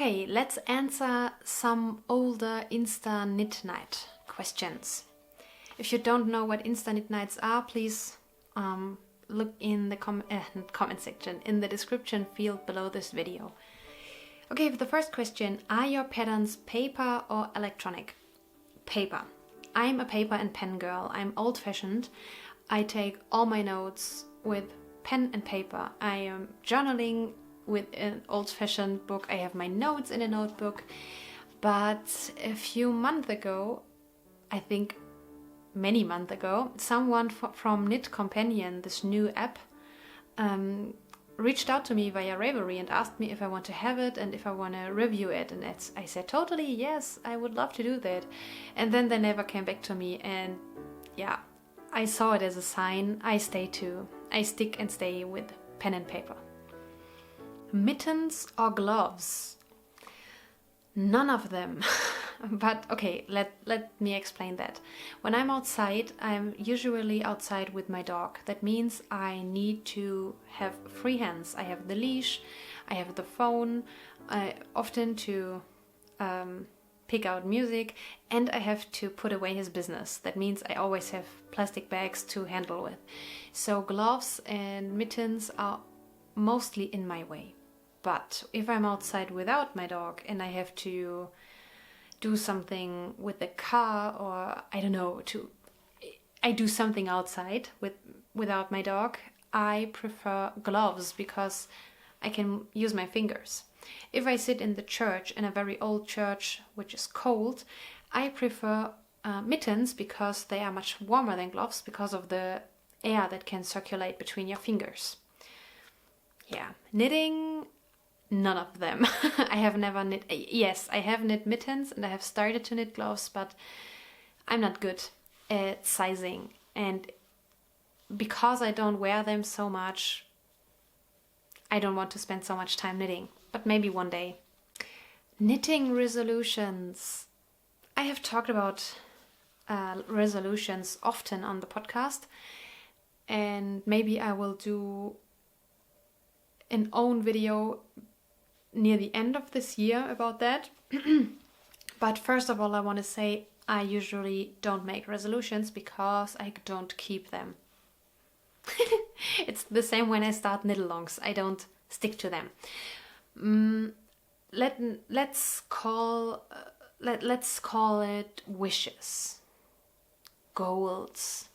Okay, let's answer some older Insta Knit Night questions. If you don't know what Insta Knit Nights are, please look in the comment section, in the description field below this video. Okay, for the first question, are your patterns paper or electronic? Paper. I'm a paper and pen girl. I'm old-fashioned. I take all my notes with pen and paper. I am journaling with an old-fashioned book. I have my notes in a notebook. But a few months ago, I think many months ago, someone from Knit Companion, this new app, reached out to me via Ravelry and asked me if I want to have it and if I want to review it. And I said, totally, yes, I would love to do that. And then they never came back to me. And yeah, I saw it as a sign. I stick and stay with pen and paper. Mittens or gloves? None of them. But okay, let me explain that. When I'm outside, I'm usually outside with my dog. That means I need to have free hands. I have the leash, I have the phone, often to pick out music, and I have to put away his business. That means I always have plastic bags to handle with. So gloves and mittens are mostly in my way. But if I'm outside without my dog and I have to do something with the car, or I don't know, I do something outside without my dog, I prefer gloves because I can use my fingers. If I sit in the church, in a very old church which is cold, I prefer mittens because they are much warmer than gloves because of the air that can circulate between your fingers. Yeah, knitting, none of them. I have never knit. Yes, I have knit mittens and I have started to knit gloves, but I'm not good at sizing. And because I don't wear them so much, I don't want to spend so much time knitting. But maybe one day. Knitting resolutions. I have talked about resolutions often on the podcast. And maybe I will do an own video near the end of this year about that. But first of all, I want to say I usually don't make resolutions because I don't keep them. It's the same when I start knit-alongs. I don't stick to them. Let's call it wishes, goals,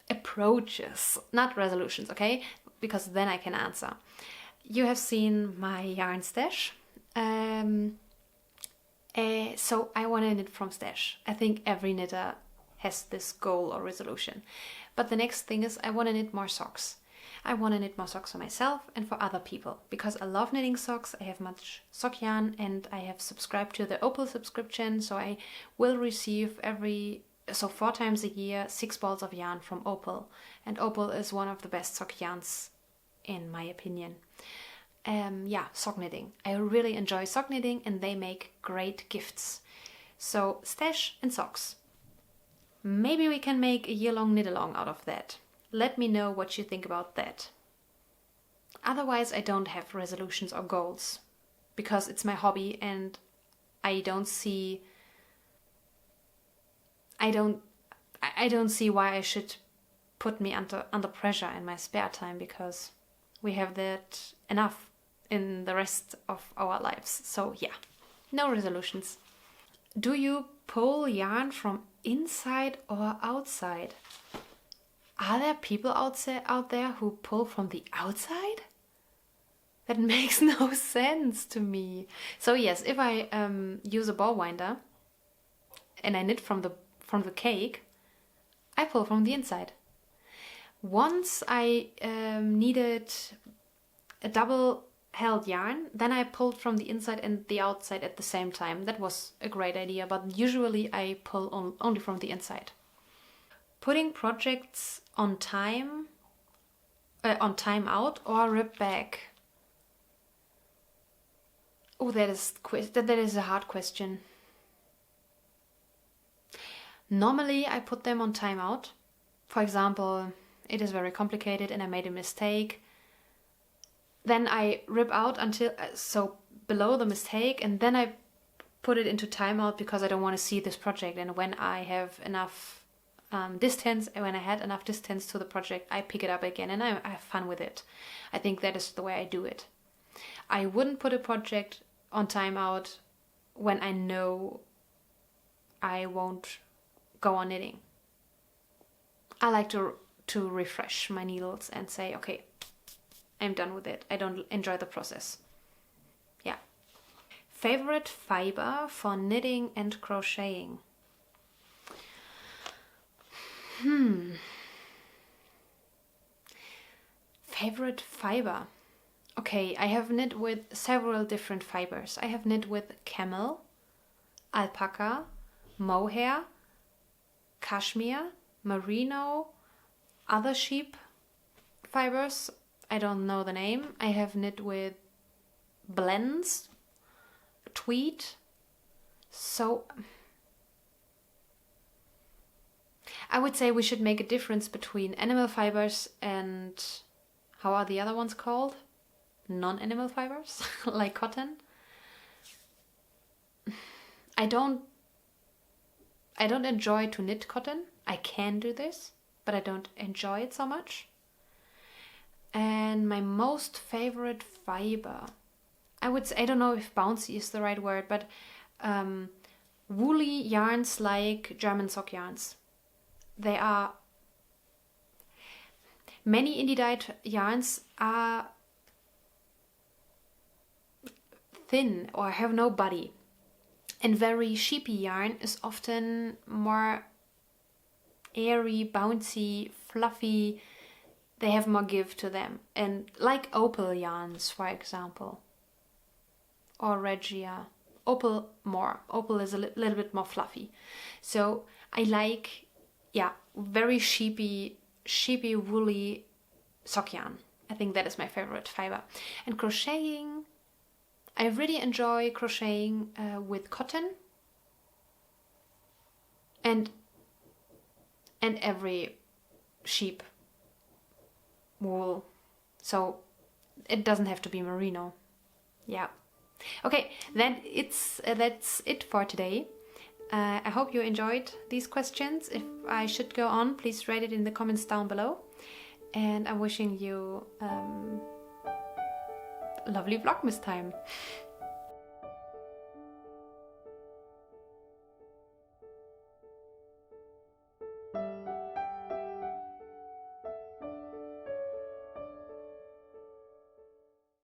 approaches, not resolutions, okay? Because then I can answer. You have seen my yarn stash. So I want to knit from stash. I think every knitter has this goal or resolution. But the next thing is I want to knit more socks. I want to knit more socks for myself and for other people because I love knitting socks. I have much sock yarn and I have subscribed to the Opal subscription. So I will receive 4 times a year 6 balls of yarn from Opal. And Opal is one of the best sock yarns in my opinion. Yeah, sock knitting. I really enjoy sock knitting and they make great gifts. So stash and socks. Maybe we can make a year-long knit-along out of that. Let me know what you think about that. Otherwise, I don't have resolutions or goals because it's my hobby and I don't see why I should put me under pressure in my spare time because we have that enough in the rest of our lives. So yeah, no resolutions. Do you pull yarn from inside or outside? Are there people out there who pull from the outside? That makes no sense to me. So yes, if I use a ball winder and I knit from the cake, I pull from the inside. Once I needed a double held yarn, then I pulled from the inside and the outside at the same time. That was a great idea, but usually I pull only from the inside. Putting projects on time out or rip back? Oh, that is a hard question. Normally I put them on timeout. For example, it is very complicated and I made a mistake. Then I rip out until, so below the mistake, and then I put it into timeout because I don't want to see this project. And when I have enough distance, when I had enough distance to the project, I pick it up again and I have fun with it. I think that is the way I do it. I wouldn't put a project on timeout when I know I won't go on knitting. I like to refresh my needles and say, okay, I'm done with it. I don't enjoy the process. Yeah. Favorite fiber for knitting and crocheting? Favorite fiber? Okay, I have knit with several different fibers. I have knit with camel, alpaca, mohair, cashmere, merino, other sheep fibers. I don't know the name. I have knit with blends, tweed. So I would say we should make a difference between animal fibers and, how are the other ones called? Non-animal fibers, like cotton. I don't enjoy to knit cotton. I can do this, but I don't enjoy it so much. And my most favorite fiber, I would say, I don't know if bouncy is the right word, but woolly yarns like German sock yarns. They are, many indie dyed yarns are thin or have no body. And very sheepy yarn is often more airy, bouncy, fluffy. They have more give to them. And like opal yarns, for example, or regia. Opal more. Opal is a little bit more fluffy. So I like, very sheepy, woolly sock yarn. I think that is my favorite fiber. And crocheting, I really enjoy crocheting with cotton and every sheep wool. So it doesn't have to be merino. Yeah. Okay, then that's it for today. I hope you enjoyed these questions. If I should go on, please write it in the comments down below. And I'm wishing you lovely Vlogmas time.